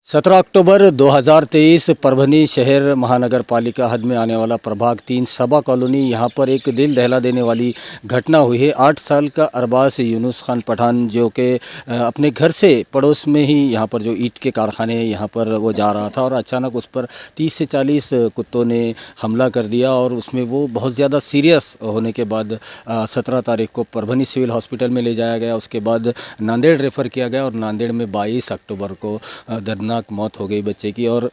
17 अक्टूबर 2023 परभनी शहर महानगर पालिका हद में आने वाला प्रभाग 3 सबा कॉलोनी यहाँ पर एक दिल दहला देने वाली घटना हुई है। 8 साल का अरबाज यूनुस खान पठान जो कि अपने घर से पड़ोस में ही यहाँ पर जो ईंट के कारखाने यहाँ पर वो जा रहा था और अचानक उस पर 30 से 40 कुत्तों ने हमला कर दिया और उसमें वो बहुत ज़्यादा सीरियस होने के बाद 17 तारीख को परभनी सिविल हॉस्पिटल में ले जाया गया। उसके बाद नांदेड़ रेफ़र किया गया और नांदेड़ में 22 अक्टूबर को दर्दनाक मौत हो गई बच्चे की। और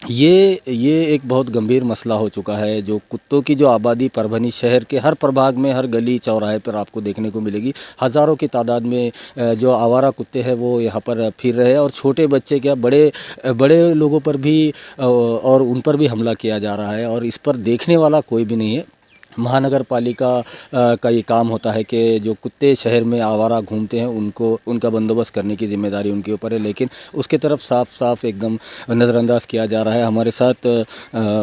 ये एक बहुत गंभीर मसला हो चुका है। जो कुत्तों की जो आबादी परभनी शहर के हर प्रभाग में, हर गली चौराहे पर आपको देखने को मिलेगी। हज़ारों की तादाद में जो आवारा कुत्ते हैं वो यहाँ पर फिर रहे हैं और छोटे बच्चे क्या बड़े बड़े लोगों पर भी और उन पर भी हमला किया जा रहा है और इस पर देखने वाला कोई भी नहीं है। महानगर पालिका का ये काम होता है कि जो कुत्ते शहर में आवारा घूमते हैं उनका बंदोबस्त करने की ज़िम्मेदारी उनके ऊपर है, लेकिन उसके तरफ साफ एकदम नज़रअंदाज किया जा रहा है। हमारे साथ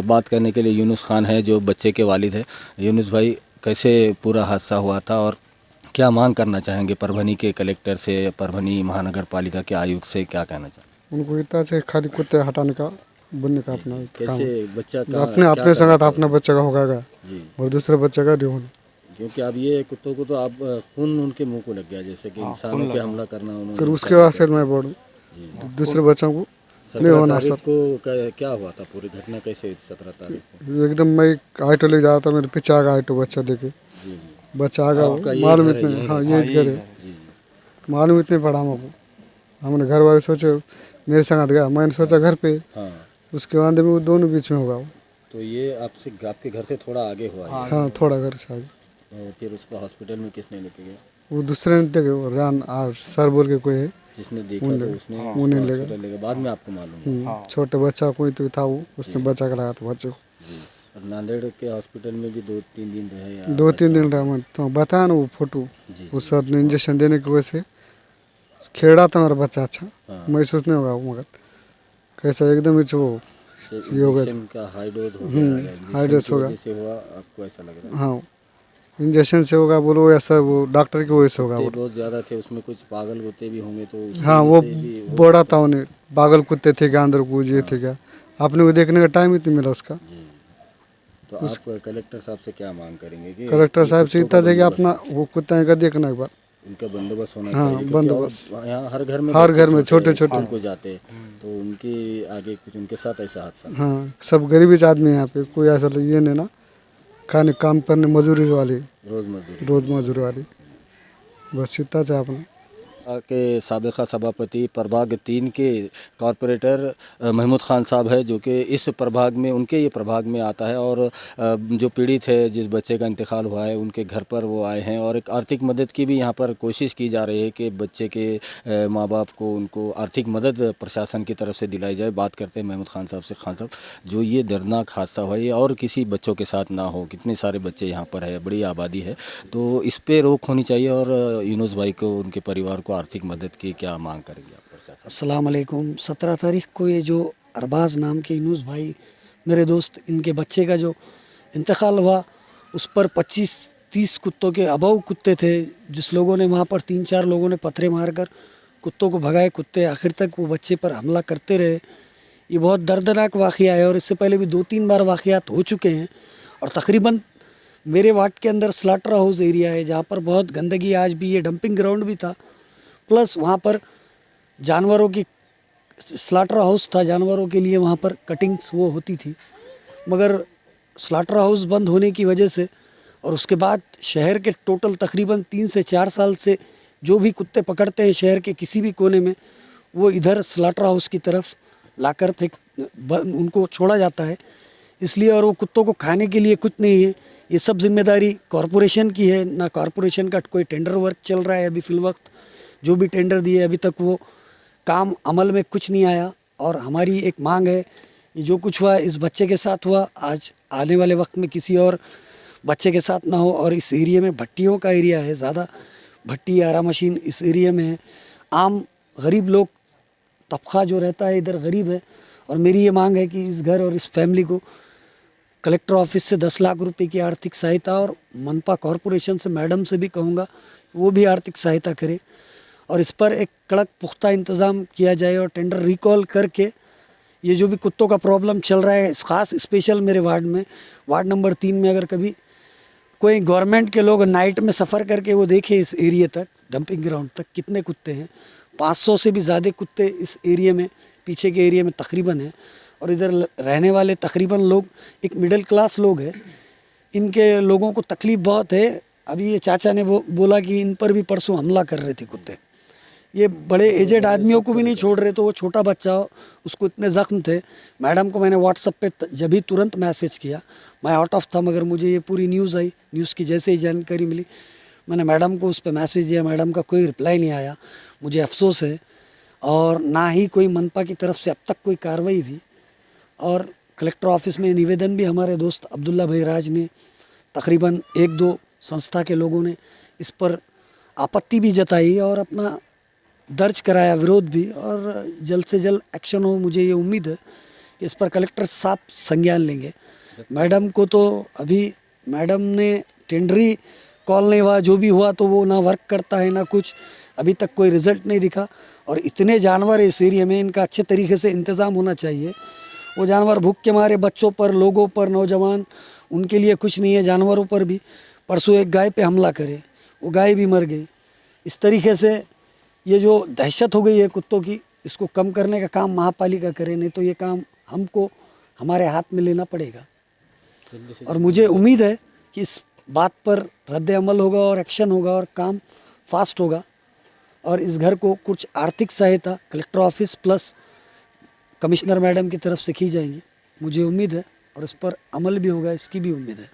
बात करने के लिए यूनुस खान है जो बच्चे के वालिद है। यूनुस भाई, कैसे पूरा हादसा हुआ था और क्या मांग करना चाहेंगे परभनी के कलेक्टर से, परभनी महानगर पालिका के आयुक्त से, क्या कहना चाहेंगे? उनको इतना चाहिए खाली कुत्ते हटाने का, बनने का अपना कैसे बच्चा का अपने संगत अपना बच्चे का होगा जी, और दूसरे बच्चे का नहीं होगा। क्योंकि अब ये कुत्तों को तो आप खून उनके मुंह को लग गया, जैसे कि इंसानों पे हमला करना उन्होंने। फिर उसके वास्ते मैं बोलूँ दूसरे बच्चों को नहीं होना सर। को क्या हुआ था, पूरी घटना कैसे हुई 17 तारीख को? एकदम मैं ऑटो ले जा रहा था, मेरे पीछे आ गया ऑटो बच्चा देखे, जी, बच्चा आ गया मालूम इतने, हाँ ये घर है, मालूम इतने पड़ा हमको। हमने घर वाले सोचे मेरे संगत गया, मैंने सोचा घर पे, उसके बाद में वो दोनों बीच में होगा वो। तो ये आपके घर से थोड़ा आगे हुआ है? हाँ थोड़ा घर से आगे। तो फिर उसको हॉस्पिटल में किसने लेके गया? वो दूसरे ने देखे, वो रान और सर बोल के कोई है जिसने देखा तो उसने उन्हें हॉस्पिटल ले गया। बाद में आपको मालूम है? छोटे बच्चा कोई तो था, वो उसने बच्चा का लगाया था बच्चों को। जी, और नांदेड़ के हॉस्पिटल में भी 2-3 दिन रहे या 2-3 दिन रहा। मैं तो बताया ना वो फोटो, जी, उस सर ने इंजेक्शन देने की वजह से खेड़ा था मेरा बच्चा। अच्छा महसूस नहीं होगा मगर कैसा एकदम ही वो ये हो गया का हाई डोज हो गया, हाई डोज होगा। जैसे हुआ आपको ऐसा लग रहा है? हाँ इंजेक्शन से होगा बोलो, ऐसा वो डॉक्टर की वजह से होगा। कुत्ते बहुत ज़्यादा थे उसमें, कुछ पागल कुत्ते भी होंगे तो हाँ वो बड़ा था, उन्हें पागल कुत्ते थे क्या अंदर को, ये थे क्या, आपने को देखने का टाइम ही नहीं मिला उसका। तो आप कलेक्टर साहब से क्या मांग करेंगे? कि कलेक्टर साहब से इतना है कि अपना वो कुत्ते का देखना एक बार, उनका बंदोबस्त होना हाँ, चाहिए। बंदोबस्त यहाँ हर घर में छोटे को जाते तो उनके आगे कुछ उनके साथ ऐसा हादसा। हाँ सब गरीबी आदमी है यहाँ पे, कोई ऐसा ये नहीं ना, खाने काम करने मजदूरी वाली, रोज मजदूरी वाली, बस इतना चाहे अपना। के साबिका सभापति प्रभाग 3 के कॉरपोरेटर महमूद खान साहब है जो कि इस प्रभाग में, उनके ये प्रभाग में आता है और जो पीड़ित है, जिस बच्चे का इंतकाल हुआ है, उनके घर पर वो आए हैं और एक आर्थिक मदद की भी यहाँ पर कोशिश की जा रही है कि बच्चे के माँ बाप को उनको आर्थिक मदद प्रशासन की तरफ से दिलाई जाए। बात करते हैं महमूद खान साहब से। खान साहब, जो ये दर्दनाक हादसा हुआ ये और किसी बच्चों के साथ ना हो, कितने सारे बच्चे यहाँ पर है, बड़ी आबादी है, तो इस पर रोक होनी चाहिए और यूनुस भाई को, उनके परिवार को आर्थिक मदद की क्या मांग करेंगे आप प्रशासन? अस्सलाम वालेकुम। 17 तारीख को ये जो अरबाज नाम के यूनुस भाई मेरे दोस्त, इनके बच्चे का जो इंतकाल हुआ उस पर 25-30 कुत्तों के अबव कुत्ते थे, जिस लोगों ने वहाँ पर 3-4 लोगों ने पत्थरे मारकर कुत्तों को भगाए। कुत्ते आखिर तक वो बच्चे पर हमला करते रहे। ये बहुत दर्दनाक वाक़या है और इससे पहले भी 2-3 बार वाक़यात हो चुके हैं और तकरीबन मेरे वार्ड के अंदर स्लाटर हाउस एरिया है जहाँ पर बहुत गंदगी, आज भी ये डंपिंग ग्राउंड भी था, प्लस वहाँ पर जानवरों की स्लाटर हाउस था, जानवरों के लिए वहाँ पर कटिंग्स वो होती थी, मगर स्लाटर हाउस बंद होने की वजह से और उसके बाद शहर के टोटल तकरीबन 3 से 4 साल से जो भी कुत्ते पकड़ते हैं शहर के किसी भी कोने में, वो इधर स्लाटर हाउस की तरफ लाकर उनको छोड़ा जाता है इसलिए। और वो कुत्तों को खाने के लिए कुछ नहीं है, ये सब जिम्मेदारी कॉरपोरेशन की है। ना कॉरपोरेशन का कोई टेंडर वर्क चल रहा है अभी फ़िल वक्त, जो भी टेंडर दिए अभी तक वो काम अमल में कुछ नहीं आया। और हमारी एक मांग है, ये जो कुछ हुआ इस बच्चे के साथ हुआ, आज आने वाले वक्त में किसी और बच्चे के साथ ना हो। और इस एरिया में भट्टियों का एरिया है, ज़्यादा भट्टी आरा मशीन इस एरिया में है, आम गरीब लोग तबका जो रहता है इधर गरीब है। और मेरी ये मांग है कि इस घर और इस फैमिली को कलेक्टर ऑफिस से 10 लाख रुपए की आर्थिक सहायता और मनपा कॉरपोरेशन से मैडम से भी कहूँगा वो भी आर्थिक सहायता करें। और इस पर एक कड़क पुख्ता इंतज़ाम किया जाए और टेंडर रिकॉल करके ये जो भी कुत्तों का प्रॉब्लम चल रहा है ख़ास स्पेशल मेरे वार्ड में, वार्ड नंबर 3 में, अगर कभी कोई गवर्नमेंट के लोग नाइट में सफ़र करके वो देखे इस एरिया तक, डंपिंग ग्राउंड तक कितने कुत्ते हैं, 500 से भी ज़्यादा कुत्ते इस एरिया में, पीछे के एरिया में तकरीबन है। और इधर रहने वाले तकरीबन लोग एक मिडिल क्लास लोग हैं, इनके लोगों को तकलीफ़ बहुत है। अभी ये चाचा ने बोला कि इन पर भी परसों हमला कर रहे थे कुत्ते। ये बड़े एजेड आदमियों को भी नहीं छोड़ रहे, तो वो छोटा बच्चा उसको इतने ज़ख्म थे। मैडम को मैंने व्हाट्सएप पे जब भी तुरंत मैसेज किया, मैं आउट ऑफ था, मगर मुझे ये पूरी न्यूज़ आई, न्यूज़ की जैसे ही जानकारी मिली मैंने मैडम को उस पर मैसेज दिया। मैडम का कोई रिप्लाई नहीं आया, मुझे अफसोस है। और ना ही कोई मनपा की तरफ से अब तक कोई कार्रवाई हुई। और कलेक्टर ऑफिस में निवेदन भी हमारे दोस्त अब्दुल्ला भाई राज ने, तकरीबन 1-2 संस्था के लोगों ने इस पर आपत्ति भी जताई और अपना दर्ज कराया विरोध भी, और जल्द से जल्द एक्शन हो। मुझे ये उम्मीद है कि इस पर कलेक्टर साहब संज्ञान लेंगे। मैडम को तो अभी मैडम ने टेंडरी कॉल नहीं हुआ, जो भी हुआ तो वो ना वर्क करता है ना कुछ, अभी तक कोई रिज़ल्ट नहीं दिखा। और इतने जानवर इस एरिया में, इनका अच्छे तरीके से इंतज़ाम होना चाहिए। वो जानवर भूख के मारे बच्चों पर, लोगों पर, नौजवान, उनके लिए कुछ नहीं है। जानवरों पर भी परसों एक गाय पे हमला करे, वो गाय भी मर गई। इस तरीके से ये जो दहशत हो गई है कुत्तों की, इसको कम करने का काम महापालिका करे, नहीं तो ये काम हमको हमारे हाथ में लेना पड़ेगा। और मुझे उम्मीद है कि इस बात पर रद्द अमल होगा और एक्शन होगा और काम फास्ट होगा। और इस घर को कुछ आर्थिक सहायता collector office plus commissioner madam की तरफ से की जाएंगी, मुझे उम्मीद है। और इस पर अमल भी होगा, इसकी भी उम्मीद है।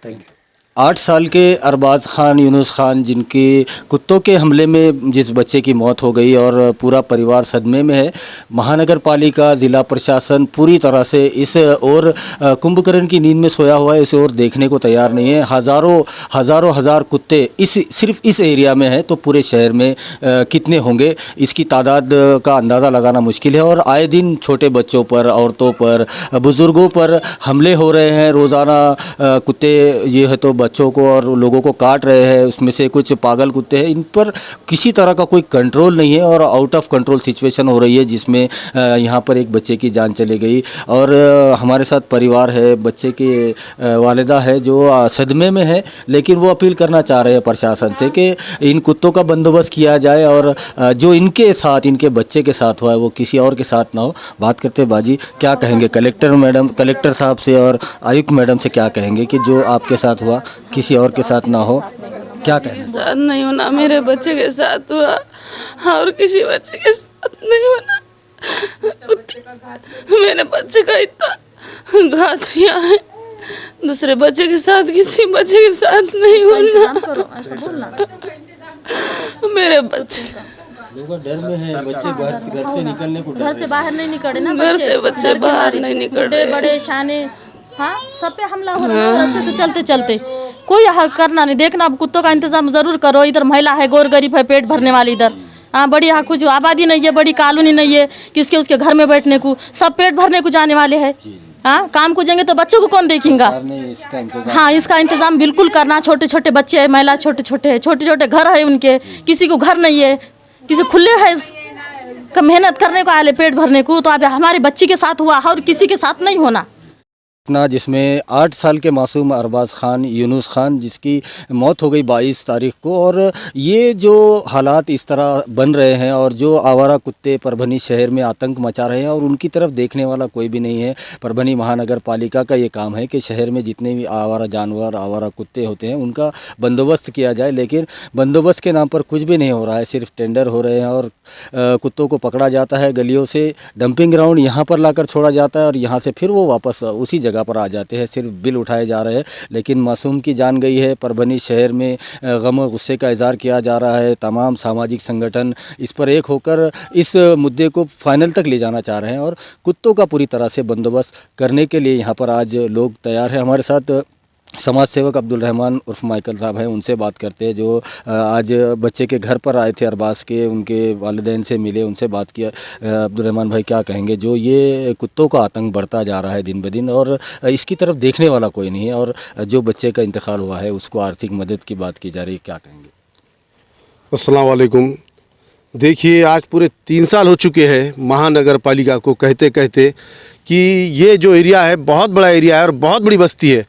Thank you. 8 साल के अरबाज खान, यूनुस खान, जिनके कुत्तों के हमले में जिस बच्चे की मौत हो गई और पूरा परिवार सदमे में है, महानगर पालिका, ज़िला प्रशासन पूरी तरह से इस और कुंभकर्ण की नींद में सोया हुआ है, इसे और देखने को तैयार नहीं है। हज़ार कुत्ते सिर्फ इस एरिया में है, तो पूरे शहर में कितने होंगे इसकी तादाद का अंदाज़ा लगाना मुश्किल है। और आए दिन छोटे बच्चों पर, औरतों पर, बुज़ुर्गों पर हमले हो रहे हैं। रोज़ाना कुत्ते ये है तो बच्चों को और लोगों को काट रहे हैं, उसमें से कुछ पागल कुत्ते हैं। इन पर किसी तरह का कोई कंट्रोल नहीं है और आउट ऑफ कंट्रोल सिचुएशन हो रही है, जिसमें यहाँ पर एक बच्चे की जान चली गई। और हमारे साथ परिवार है, बच्चे की वालिदा है जो सदमे में है, लेकिन वो अपील करना चाह रहे हैं प्रशासन से कि इन कुत्तों का बंदोबस्त किया जाए और जो इनके साथ, इनके बच्चे के साथ हुआ है वो किसी और के साथ ना हो। बात करते हैं बाजी, क्या कहेंगे कलेक्टर साहब से और आयुक्त मैडम से, क्या कहेंगे कि जो आपके साथ हुआ किसी और के साथ ना हो, क्या कहेंगे? साथ नहीं होना, मेरे बच्चे के साथ हुआ और किसी बच्चे के साथ नहीं होना। मेरे बच्चे का इतना घात किया है, दूसरे बच्चे के साथ, किसी बच्चे के साथ नहीं होना। मेरे बच्चे डर में है, बच्चे घर से निकलने को, घर से बाहर नहीं निकले ना, घर से बच्चे बाहर नहीं निकल रहे, बड़े शाने, हाँ, सब पे हमला हो रहा है रास्ते से चलते चलते। कोई करना नहीं, देखना अब कुत्तों का इंतजाम जरूर करो। इधर महिला है, गोर गरीब है, पेट भरने वाली, इधर हाँ बड़ी, यहाँ कुछ आबादी नहीं है, बड़ी कॉलोनी नहीं है किसके उसके घर में बैठने को, सब पेट भरने को जाने वाले हैं। हाँ, काम को जाएंगे तो बच्चों को कौन देखेगा? हाँ, इसका इंतजाम बिल्कुल करना। छोटे छोटे बच्चे हैं, महिला छोटे छोटे घर है उनके, किसी को घर नहीं है, किसी खुले है मेहनत करने को आए पेट भरने को। तो अब हमारे बच्ची के साथ हुआ और किसी के साथ नहीं होना। जिसमें 8 साल के मासूम अरबाज खान, यूनुस खान, जिसकी मौत हो गई 22 तारीख को। और ये जो हालात इस तरह बन रहे हैं और जो आवारा कुत्ते परभनी शहर में आतंक मचा रहे हैं और उनकी तरफ देखने वाला कोई भी नहीं है। परभनी महानगर पालिका का ये काम है कि शहर में जितने भी आवारा जानवर, आवारा कुत्ते होते हैं उनका बंदोबस्त किया जाए, लेकिन बंदोबस्त के नाम पर कुछ भी नहीं हो रहा है। सिर्फ टेंडर हो रहे हैं और कुत्तों को पकड़ा जाता है, गलियों से डंपिंग ग्राउंड यहाँ पर लाकर छोड़ा जाता है और यहाँ से फिर वो वापस उसी जगह पर आ जाते हैं। सिर्फ बिल उठाए जा रहे हैं, लेकिन मासूम की जान गई है। परभनी शहर में गम और गुस्से का इजहार किया जा रहा है। तमाम सामाजिक संगठन इस पर एक होकर इस मुद्दे को फाइनल तक ले जाना चाह रहे हैं और कुत्तों का पूरी तरह से बंदोबस्त करने के लिए यहाँ पर आज लोग तैयार हैं। हमारे साथ समाज सेवक अब्दुल रहमान उर्फ माइकल साहब हैं, उनसे बात करते हैं, जो आज बच्चे के घर पर आए थे अरबाज के, उनके वालिदैन से मिले, उनसे बात किया। अब्दुल रहमान भाई, क्या कहेंगे जो ये कुत्तों का आतंक बढ़ता जा रहा है दिन ब दिन और इसकी तरफ देखने वाला कोई नहीं है और जो बच्चे का इंतकाल हुआ है उसको आर्थिक मदद की बात की जा रही है, क्या कहेंगे? अस्सलाम वालेकुम। देखिए, आज पूरे 3 साल हो चुके हैं महानगर पालिका को कहते कहते कि ये जो एरिया है बहुत बड़ा एरिया है और बहुत बड़ी बस्ती है,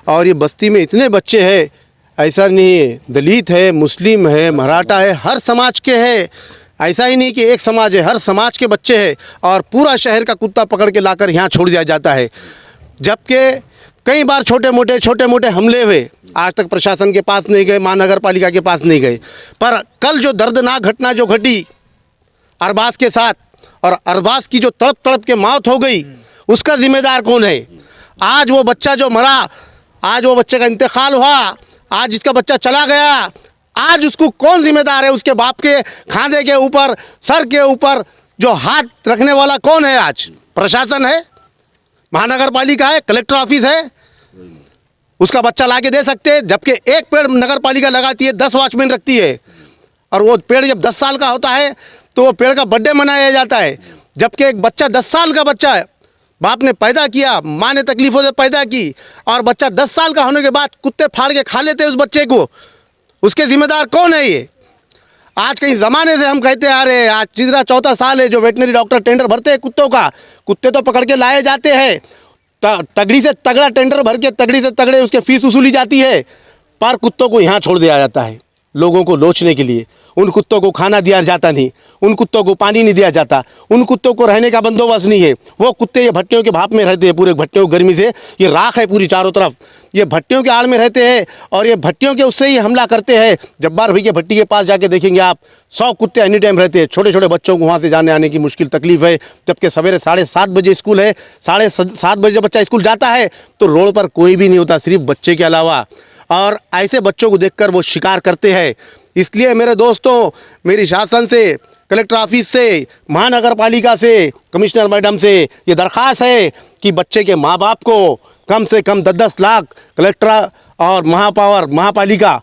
और ये बस्ती में इतने बच्चे हैं, ऐसा नहीं है दलित है, मुस्लिम है, मराठा है, हर समाज के हैं। ऐसा ही नहीं कि एक समाज है, हर समाज के बच्चे हैं, और पूरा शहर का कुत्ता पकड़ के लाकर यहाँ छोड़ दिया जाता है। जबकि कई बार छोटे मोटे हमले हुए, आज तक प्रशासन के पास नहीं गए, महानगर पालिका के पास नहीं गए। पर कल जो दर्दनाक घटना जो घटी अरबाज के साथ, और अरबाज की जो तड़प तड़प के मौत हो गई, उसका जिम्मेदार कौन है? आज वो बच्चा जो मरा, आज वो बच्चे का इंतकाल हुआ, आज जिसका बच्चा चला गया, आज उसको कौन जिम्मेदार है? उसके बाप के खांधे के ऊपर, सर के ऊपर जो हाथ रखने वाला कौन है? आज प्रशासन है, महानगर पालिका है, कलेक्टर ऑफिस है। उसका बच्चा ला के दे सकते हैं, जबकि एक पेड़ नगर पालिका लगाती है, 10 वॉचमैन रखती है, और वो पेड़ जब 10 साल का होता है तो वो पेड़ का बर्थडे मनाया जाता है। जबकि एक बच्चा 10 साल का बच्चा है, बाप ने पैदा किया, माँ ने तकलीफ़ों से पैदा की, और बच्चा 10 साल का होने के बाद कुत्ते फाड़ के खा लेते हैं उस बच्चे को। उसके जिम्मेदार कौन है? ये आज कई ज़माने से हम कहते आ रहे हैं, आज तीसरा चौथा साल है जो वेटनरी डॉक्टर टेंडर भरते हैं कुत्तों का। कुत्ते तो पकड़ के लाए जाते हैं, तगड़ी से तगड़ा टेंडर भर के तगड़ी से तगड़े उसके फीस वसूली जाती है, पर कुत्तों को यहाँ छोड़ दिया जाता है लोगों को लोचने के लिए। उन कुत्तों को खाना दिया जाता नहीं, उन कुत्तों को पानी नहीं दिया जाता, उन कुत्तों को रहने का बंदोबस्त नहीं है। वो कुत्ते ये भट्टियों के भाप में रहते हैं, पूरे भट्टियों गर्मी से, ये राख है पूरी चारों तरफ, ये भट्टियों के आड़ में रहते हैं, और ये भट्टियों के उससे ही हमला करते हैं। जब्बार भाई के भट्टी के पास जाके देखेंगे आप, 100 कुत्ते एनी टाइम रहते हैं। छोटे छोटे बच्चों को वहाँ से जाने आने की मुश्किल तकलीफ है, जबकि सवेरे 7:30 बजे स्कूल है, 7:30 बजे बच्चा स्कूल जाता है तो रोड पर कोई भी नहीं होता सिर्फ बच्चे के अलावा, और ऐसे बच्चों को देखकर वो शिकार करते हैं। इसलिए मेरे दोस्तों, मेरी शासन से, कलेक्टर ऑफिस से, महानगर पालिका से, कमिश्नर मैडम से ये दरख्वास्त है कि बच्चे के माँ बाप को कम से कम 10-10 लाख, कलेक्टर और महापालिका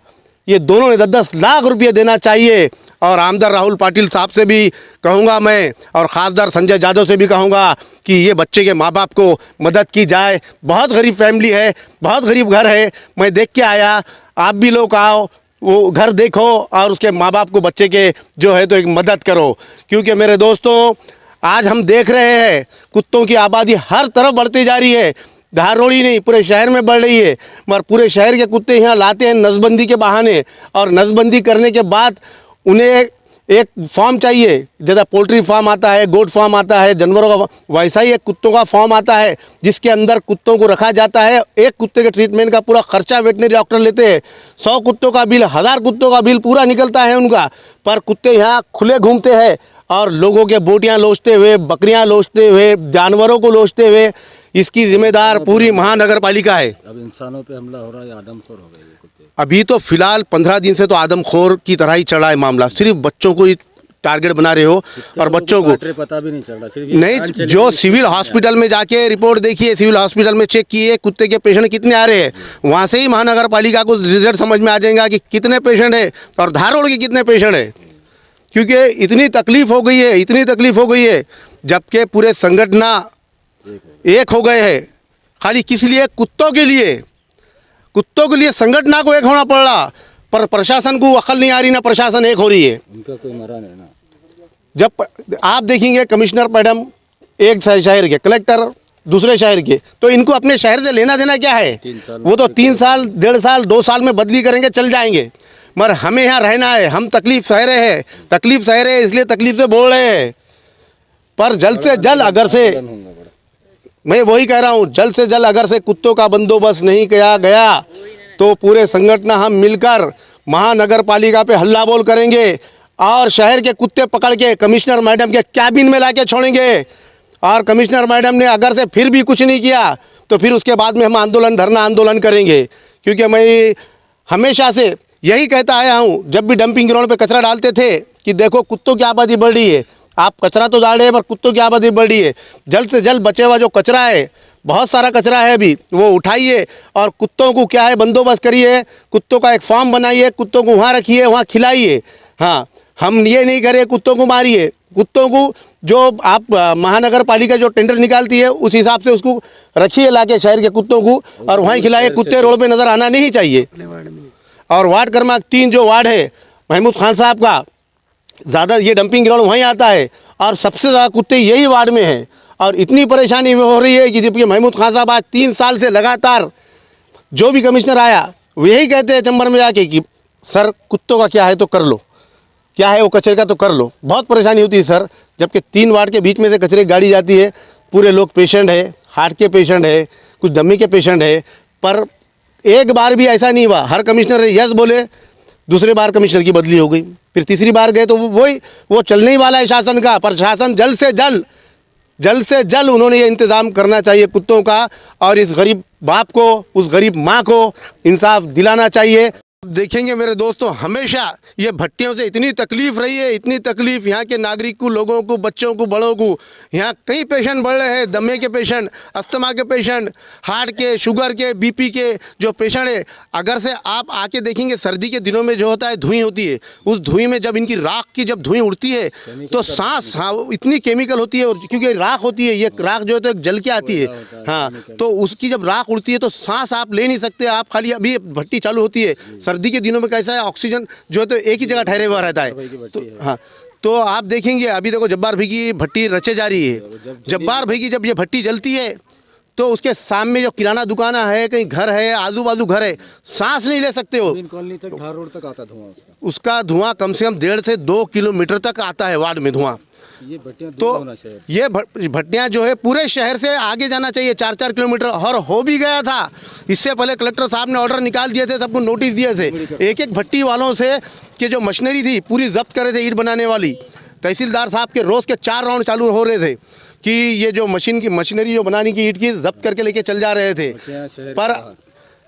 ये दोनों ने 10-10 लाख रुपये देना चाहिए। और आमदार राहुल पाटिल साहब से भी कहूँगा मैं, और ख़ासदार संजय यादव से भी कहूँगा कि ये बच्चे के माँ बाप को मदद की जाए। बहुत गरीब फैमिली है, बहुत गरीब घर है, मैं देख के आया, आप भी लोग आओ, वो घर देखो, और उसके माँ बाप को बच्चे के जो है तो एक मदद करो। क्योंकि मेरे दोस्तों, आज हम देख रहे हैं कुत्तों की आबादी हर तरफ बढ़ती जा रही है, धारोड़ी नहीं पूरे शहर में बढ़ रही है, मगर पूरे शहर के कुत्ते यहाँ लाते हैं नसबंदी के बहाने, और नसबंदी करने के बाद उन्हें एक फार्म चाहिए, जैसा पोल्ट्री फार्म आता है, गोट फार्म आता है, जानवरों का, वैसा ही एक कुत्तों का फार्म आता है जिसके अंदर कुत्तों को रखा जाता है। एक कुत्ते के ट्रीटमेंट का पूरा खर्चा वेटनरी डॉक्टर लेते हैं। 100 कुत्तों का बिल, 1000 कुत्तों का बिल पूरा निकलता है उनका, पर कुत्ते यहाँ खुले घूमते हैं और लोगों के बोटियाँ लोचते हुए, बकरियाँ लोचते हुए, जानवरों को लोचते हुए। इसकी जिम्मेदार पूरी महानगर पालिका है। अब इंसानों पे हमला हो रहा है, आदमखोर हो गए ये कुत्ते। अभी तो फिलहाल 15 दिन से तो आदमखोर की तरह ही चढ़ा है मामला, सिर्फ बच्चों को ही टारगेट बना रहे हो, और बच्चों को पता भी नहीं चल रहा, सिर्फ नहीं। जो सिविल हॉस्पिटल में जाके रिपोर्ट देखिए, सिविल हॉस्पिटल में चेक किए कुत्ते के पेशेंट कितने आ रहे हैं, वहाँ से ही महानगर पालिका को रिजल्ट समझ में आ जाएगा कि कितने पेशेंट है और धारोड़ के कितने पेशेंट है। क्योंकि इतनी तकलीफ हो गई है, इतनी तकलीफ हो गई है, जबकि पूरे संगठना एक हो गए हैं। खाली किस लिए? कुत्तों के लिए, कुत्तों के लिए संगठना को एक होना पड़ रहा, पर प्रशासन को अकल नहीं आ रही, ना प्रशासन एक हो रही है। उनका कोई मरा नहीं ना। जब आप देखेंगे कमिश्नर मैडम एक शहर के, कलेक्टर दूसरे शहर के, तो इनको अपने शहर से लेना देना क्या है? वो तो 3 साल, 1.5 साल, 2 साल में बदली करेंगे, चल जाएंगे, मगर हमें यहाँ रहना है। हम तकलीफ सह रहे हैं, तकलीफ सह रहे हैं, इसलिए तकलीफ से बोल रहे हैं। पर जल्द से जल्द अगर से, मैं वही कह रहा हूँ, जल्द से जल्द अगर से कुत्तों का बंदोबस्त नहीं किया गया तो पूरे संगठन हम मिलकर महानगर पालिका पे हल्ला बोल करेंगे, और शहर के कुत्ते पकड़ के कमिश्नर मैडम के कैबिन में लाके छोड़ेंगे। और कमिश्नर मैडम ने अगर से फिर भी कुछ नहीं किया तो फिर उसके बाद में हम आंदोलन, धरना आंदोलन करेंगे। क्योंकि मैं हमेशा से यही कहता आया हूँ, जब भी डंपिंग ग्राउंड पे कचरा डालते थे कि देखो कुत्तों की आबादी बढ़ रही है, आप कचरा तो डाल रहे हैं पर कुत्तों की आबादी बढ़ रही है, जल्द से जल्द बचे हुआ जो कचरा है, बहुत सारा कचरा है अभी, वो उठाइए और कुत्तों को क्या है बंदोबस्त करिए, कुत्तों का एक फार्म बनाइए, कुत्तों को वहाँ रखिए, वहाँ खिलाइए। हाँ, हम ये नहीं करें कुत्तों को मारिए। कुत्तों को जो आप महानगर पालिका जो टेंडर निकालती है उस हिसाब से उसको रखिए लाके शहर के कुत्तों को, और वहीं खिलाइए। कुत्ते रोड पे नज़र आना नहीं चाहिए। और वार्ड क्रमांक 3 जो वार्ड है महमूद खान साहब का, ज़्यादा ये डंपिंग ग्राउंड वहीं आता है और सबसे ज़्यादा कुत्ते यही वार्ड में हैं। और इतनी परेशानी हो रही है कि जबकि महमूद खान साहब आज 3 साल से लगातार जो भी कमिश्नर आया वो यही कहते हैं चंबर में जाके कि सर कुत्तों का क्या है तो कर लो, क्या है वो कचरे का तो कर लो। बहुत परेशानी होती है सर, जबकि 3 वार्ड के बीच में से कचरे की गाड़ी जाती है, पूरे लोग पेशेंट है, हार्ट के पेशेंट है, कुछ दमी के पेशेंट है। पर एक बार भी ऐसा नहीं हुआ, हर कमिश्नर यस बोले, दूसरे बार कमिश्नर की बदली हो गई, फिर तीसरी बार गए तो वो चलने ही वाला है शासन का। पर शासन जल्द से जल्द उन्होंने ये इंतज़ाम करना चाहिए कुत्तों का, और इस गरीब बाप को, उस गरीब माँ को इंसाफ दिलाना चाहिए। अब देखेंगे मेरे दोस्तों, हमेशा ये भट्टियों से इतनी तकलीफ़ रही है, इतनी तकलीफ़ यहाँ के नागरिक को, लोगों को, बच्चों को, बड़ों को। यहाँ कई पेशेंट बढ़ रहे हैं, दमे के पेशेंट, अस्थमा के पेशेंट, हार्ट के, शुगर के, बीपी के जो पेशेंट है। अगर से आप आके देखेंगे सर्दी के दिनों में जो होता है धुएँ होती है, उस धुएँ में जब इनकी राख की जब धुएँ उड़ती है तो सांस, हाँ इतनी केमिकल होती है, और क्योंकि राख होती है, ये राख जो है तो एक जल के आती है, हाँ तो उसकी जब राख उड़ती है तो सांस आप ले नहीं सकते। आप खाली अभी भट्टी चालू होती है, सर्दी के दिनों में कैसा है ऑक्सीजन जो है तो एक ही जगह ठहरे हुआ रहता है। तो हाँ, तो आप देखेंगे अभी देखो जब्बार भाई की भट्टी रचे जा रही है। जब्बार भाई की जब ये भट्टी जलती है तो उसके सामने जो किराना दुकान है, कहीं घर है, आजू बाजू घर है, सांस नहीं ले सकते हो। कॉलोनी तक, धार रोड तक आता धुआं उसका धुआं कम से कम 1.5 से 2 किलोमीटर तक आता है वार्ड में धुआं। ये भट्टियां तो ये भट्टियां जो है पूरे शहर से आगे जाना चाहिए 4-4 किलोमीटर, और हो भी गया था। इससे पहले कलेक्टर साहब ने ऑर्डर निकाल दिए थे, सबको नोटिस दिए थे। एक भट्टी वालों से कि जो मशीनरी थी पूरी जब्त कर रहे थे, ईंट बनाने वाली। तहसीलदार साहब के रोज़ के 4 राउंड चालू हो रहे थे कि ये जो मशीनरी जो बनाने की ईंट की जब्त करके लेके चल जा रहे थे।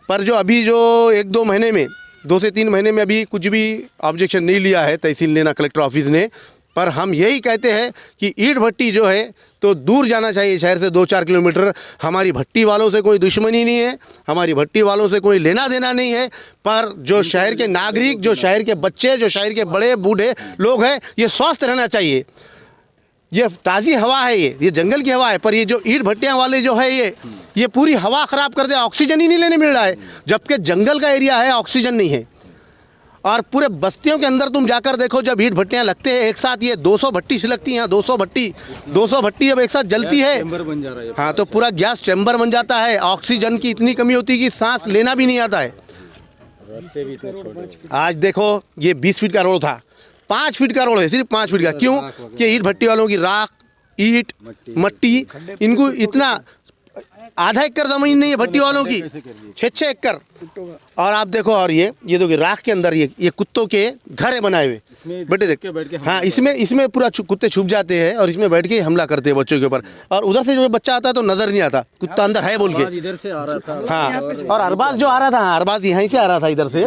पर जो अभी जो 1-2 महीने में, 2 से 3 महीने में अभी कुछ भी ऑब्जेक्शन नहीं लिया है तहसील ने, ना कलेक्टर ऑफिस ने। पर हम यही कहते हैं कि ईंट भट्टी जो है तो दूर जाना चाहिए शहर से 2-4 किलोमीटर। हमारी भट्टी वालों से कोई दुश्मनी नहीं है, हमारी भट्टी वालों से कोई लेना देना नहीं है। पर जो शहर के नागरिक, जो शहर के बच्चे, जो शहर के बड़े बूढ़े लोग हैं, ये स्वस्थ रहना चाहिए। ये ताज़ी हवा है, ये जंगल की हवा है। पर ये जो ईंट भट्टियाँ वाले जो है ये पूरी हवा ख़राब कर दे, ऑक्सीजन ही नहीं लेने मिल रहा है, जबकि जंगल का एरिया है, ऑक्सीजन नहीं है। और पूरे बस्तियों के अंदर तुम जाकर देखो, जब ईंट भट्टियाँ लगते हैं एक साथ, ये 200 भट्टी से लगती हैं, 200 भट्टी जब एक साथ जलती है, बन जा रहा है। हाँ तो पूरा गैस चैम्बर बन जाता है। ऑक्सीजन की इतनी कमी होती है कि सांस लेना भी नहीं आता है। आज देखो ये 20 फीट का रोड था, 5 फीट का रोड है, सिर्फ 5 फीट का। क्यों? कि ईंट भट्टी वालों की राख, ईंट, मट्टी, इनको इतना आधा एकड़ ज़मीन नहीं है भट्टी वालों की, 6-6 एकड़। और आप देखो, और ये देखो राख के अंदर ये कुत्तों के घर है बनाए हुए, बेटे देख, हाँ इसमें पूरा कुत्ते छुप जाते हैं और इसमें बैठ के हमला करते हैं बच्चों के ऊपर। और उधर से जो बच्चा आता है तो नजर नहीं आता कुत्ता अंदर है बोल के, इधर से आ रहा था। हाँ, और अरबाज जो आ रहा था, अरबाज यहीं से आ रहा था, इधर से,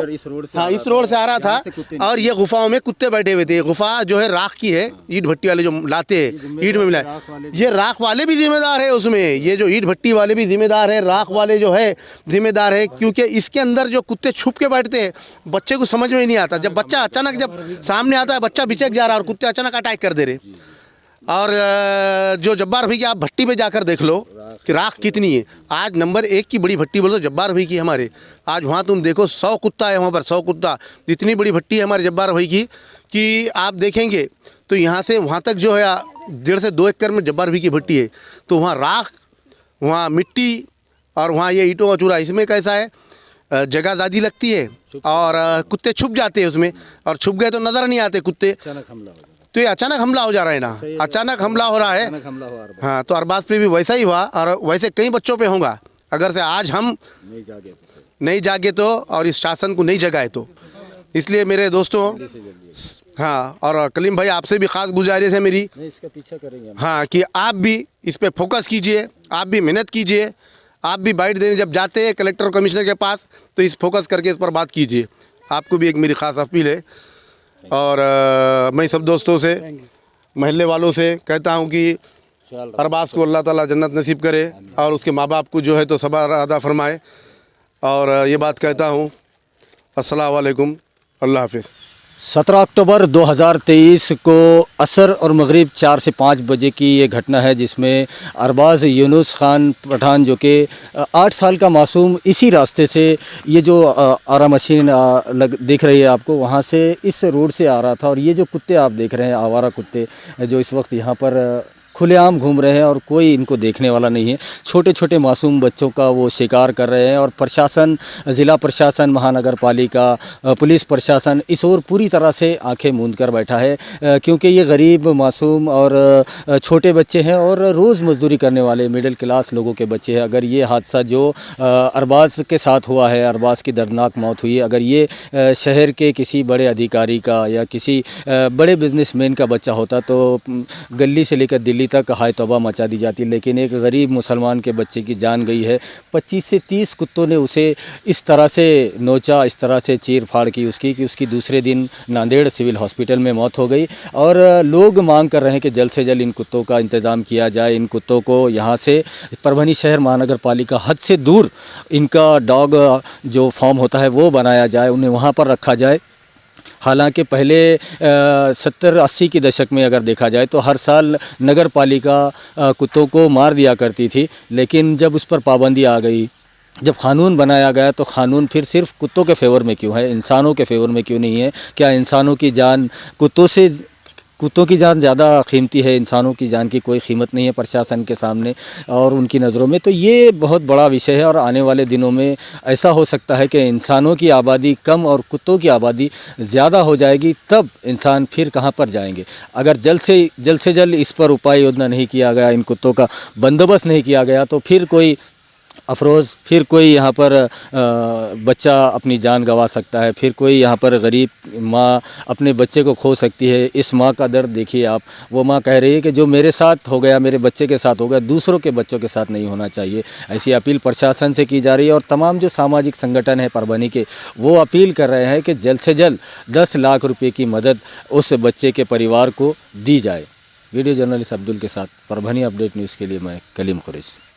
हाँ इस रोड से आ रहा था। और ये गुफाओं में कुत्ते बैठे हुए थे। गुफा जो है राख की है, ईंट भट्टी वाले जो लाते हैं ईंट में मिलाए, ये राख वाले भी जिम्मेदार है उसमें। ये जो ईंट भट्टी वाले भी जिम्मेदार है, राख वाले जो है जिम्मेदार है, क्योंकि इसके अंदर जो कुत्ते छुप के बैठते हैं, बच्चे को समझ में नहीं आता। जब बच्चा अचानक जब सामने आता है, बच्चा बिचक जा रहा है और कुत्ते अचानक अटैक कर दे रहे। और जो जब्बार भाई की आप भट्टी पे जाकर देख लो कि राख कितनी है। आज नंबर 1 की बड़ी भट्टी बोलो जब्बार भाई की हमारे, आज वहाँ तुम देखो 100 कुत्ता है, वहाँ पर 100 कुत्ता। इतनी बड़ी भट्टी है हमारे जब्बार भाई की कि आप देखेंगे तो यहाँ से वहाँ तक जो है 1.5 से 2 एकड़ में जब्बार भाई की भट्टी है। तो वहाँ राख, वहाँ मिट्टी, और वहाँ ये ईंटों का चूरा। इसमें कैसा है, जगह ज़्यादा लगती है और कुत्ते छुप जाते हैं उसमें, और छुप गए तो नज़र नहीं आते कुत्ते। तो ये अचानक हमला हो जा रहा है ना, अचानक हमला हो रहा है। हाँ, तो अरबाज पे भी वैसा ही हुआ, और वैसे कई बच्चों पे होगा अगर से आज हम नहीं जागे तो, और इस शासन को नहीं जगाए तो। इसलिए मेरे दोस्तों, हाँ, और कलीम भाई आपसे भी ख़ास गुजारिश है मेरी, इसका पीछा करेंगे। हाँ, कि आप भी इस पर फोकस कीजिए, आप भी मेहनत कीजिए, आप भी बाइट देने जब जाते हैं कलेक्टर और कमिश्नर के पास तो इस फोकस करके इस पर बात कीजिए। आपको भी एक मेरी ख़ास अपील है। और मैं सब दोस्तों से, महल्ले वालों से कहता हूँ कि अरबाज को अल्लाह ताला जन्नत नसीब करे और उसके माँ बाप को जो है तो सब्र अदा फरमाए। और ये बात कहता हूँ, अस्सलाम वालेकुम, अल्लाह हाफिज़। 17 अक्टूबर 2023 को असर और मगरिब 4 से 5 बजे की ये घटना है, जिसमें अरबाज़ यूनुस खान पठान जो कि 8 साल का मासूम इसी रास्ते से, ये जो आरा मशीन दिख रही है आपको, वहाँ से इस रोड से आ रहा था। और ये जो कुत्ते आप देख रहे हैं, आवारा कुत्ते जो इस वक्त यहाँ पर खुलेआम घूम रहे हैं और कोई इनको देखने वाला नहीं है। छोटे छोटे मासूम बच्चों का वो शिकार कर रहे हैं। और प्रशासन, ज़िला प्रशासन, महानगर पालिका, पुलिस प्रशासन इस ओर पूरी तरह से आंखें मूंद कर बैठा है, क्योंकि ये गरीब मासूम और छोटे बच्चे हैं और रोज़ मजदूरी करने वाले मिडिल क्लास लोगों के बच्चे हैं। अगर ये हादसा जो अरबाज़ के साथ हुआ है, अरबाज़ की दर्दनाक मौत हुई है, अगर ये शहर के किसी बड़े अधिकारी का या किसी बड़े बिजनेसमैन का बच्चा होता तो गली से लेकर दिल्ली तक हाय तौबा मचा दी जाती। लेकिन एक गरीब मुसलमान के बच्चे की जान गई है। 25 से 30 कुत्तों ने उसे इस तरह से नोचा, इस तरह से चीर फाड़ की उसकी, कि उसकी दूसरे दिन नांदेड़ सिविल हॉस्पिटल में मौत हो गई। और लोग मांग कर रहे हैं कि जल्द से जल्द इन कुत्तों का इंतज़ाम किया जाए। इन कुत्तों को यहाँ से परभनी शहर महानगर पालिका हद से दूर इनका डॉग जो फार्म होता है वो बनाया जाए, उन्हें वहाँ पर रखा जाए। हालांकि पहले 70-80 के दशक में अगर देखा जाए तो हर साल नगर पालिका कुत्तों को मार दिया करती थी। लेकिन जब उस पर पाबंदी आ गई, जब कानून बनाया गया, तो कानून फिर सिर्फ कुत्तों के फेवर में क्यों है, इंसानों के फेवर में क्यों नहीं है? क्या इंसानों की जान कुत्तों की जान ज़्यादा कीमती है? इंसानों की जान की कोई कीमत नहीं है प्रशासन के सामने और उनकी नज़रों में। तो ये बहुत बड़ा विषय है और आने वाले दिनों में ऐसा हो सकता है कि इंसानों की आबादी कम और कुत्तों की आबादी ज़्यादा हो जाएगी। तब इंसान फिर कहाँ पर जाएंगे? अगर जल्द से जल्द इस पर उपाय योजना नहीं किया गया, इन कुत्तों का बंदोबस्त नहीं किया गया, तो फिर कोई अफरोज़, फिर कोई यहाँ पर बच्चा अपनी जान गंवा सकता है, फिर कोई यहाँ पर गरीब माँ अपने बच्चे को खो सकती है। इस माँ का दर्द देखिए आप। वो माँ कह रही है कि जो मेरे साथ हो गया, मेरे बच्चे के साथ हो गया, दूसरों के बच्चों के साथ नहीं होना चाहिए। ऐसी अपील प्रशासन से की जा रही है। और तमाम जो सामाजिक संगठन है परभनी के, वो अपील कर रहे हैं कि जल्द से जल्द 10 लाख रुपये की मदद उस बच्चे के परिवार को दी जाए। वीडियो जर्नलिस्ट अब्दुल के साथ परभनी अपडेट न्यूज़ के लिए मैं कलीम खुरैशी।